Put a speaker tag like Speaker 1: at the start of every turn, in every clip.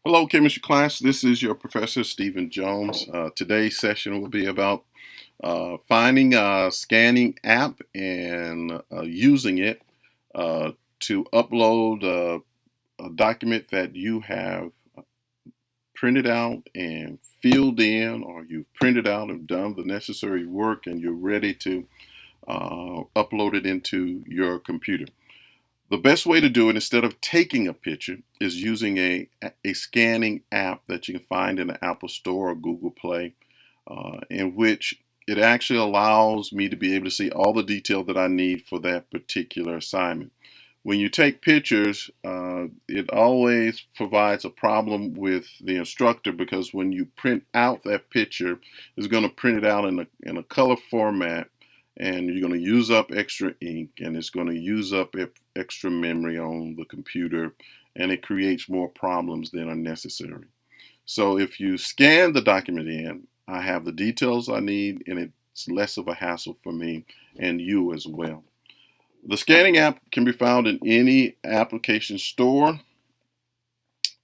Speaker 1: Hello, chemistry class. This is your professor, Stephen Jones. Today's session will be about finding a scanning app and using it to upload a document that you have printed out and filled in, or you've printed out and done the necessary work, and you're ready to upload it into your computer. The best way to do it, instead of taking a picture, is using a scanning app that you can find in the Apple Store or Google Play, in which it actually allows me to be able to see all the detail that I need for that particular assignment. When you take pictures, it always provides a problem with the instructor, because when you print out that picture, it's going to print it out in a color format, and you're going to use up extra ink, and it's going to use up extra memory on the computer, and it creates more problems than are necessary. So if you scan the document in, I have the details I need, and it's less of a hassle for me and you as well. The scanning app can be found in any application store.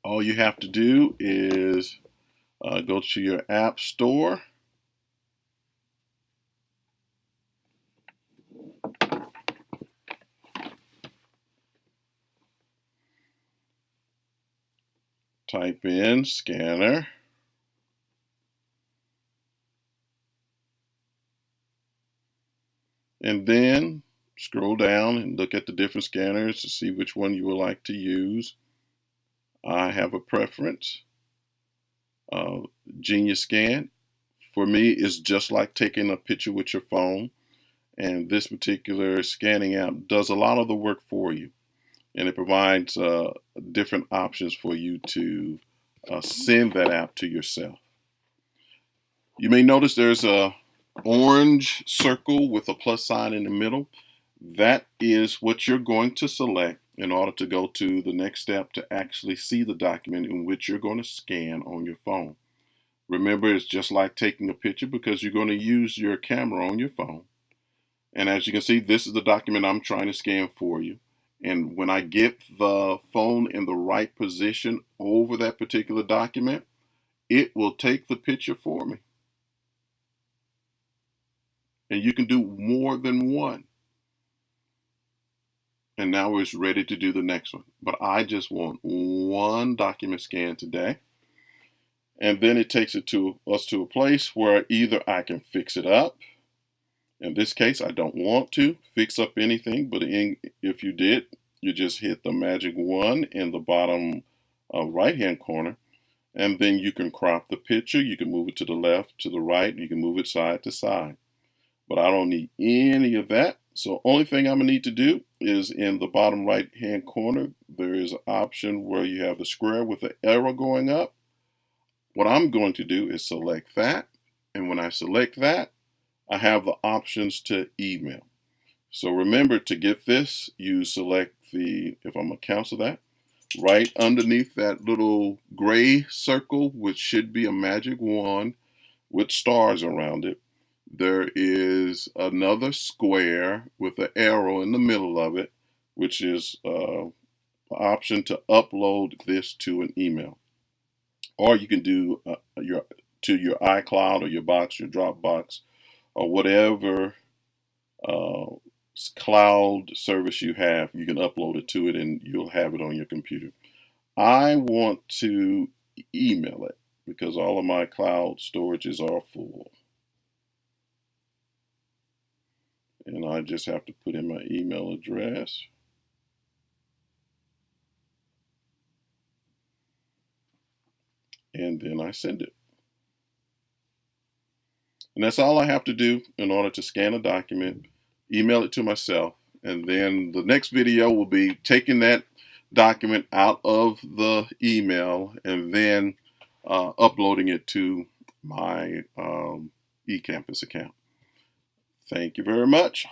Speaker 1: All you have to do is go to your app store, type in scanner, and then scroll down and look at the different scanners to see which one you would like to use. I have a preference. Genius Scan, for me, is just like taking a picture with your phone, and this particular scanning app does a lot of the work for you, and it provides different options for you to send that app to yourself. You may notice there's a orange circle with a plus sign in the middle. That is what you're going to select in order to go to the next step to actually see the document in which you're going to scan on your phone. Remember, it's just like taking a picture, because you're going to use your camera on your phone. And as you can see, this is the document I'm trying to scan for you. And when I get the phone in the right position over that particular document, it will take the picture for me. And you can do more than one. And now it's ready to do the next one. But I just want one document scanned today. And then it takes us to a place where either I can fix it up. In this case, I don't want to fix up anything, but if you did, you just hit the magic one in the bottom right-hand corner, and then you can crop the picture. You can move it to the left, to the right, you can move it side to side. But I don't need any of that. So only thing I'm gonna need to do is in the bottom right-hand corner, there is an option where you have the square with the arrow going up. What I'm going to do is select that, and when I select that, I have the options to email. So remember, to get this, you select if I'm gonna cancel that, right underneath that little gray circle, which should be a magic wand with stars around it, there is another square with an arrow in the middle of it, which is the option to upload this to an email. Or you can do your iCloud or your box, your Dropbox, or whatever uh, cloud service you have. You can upload it to it, and you'll have it on your computer. I want to email it because all of my cloud storages are full. And I just have to put in my email address. And then I send it. And that's all I have to do in order to scan a document, email it to myself, and then the next video will be taking that document out of the email and then uploading it to my eCampus account. Thank you very much.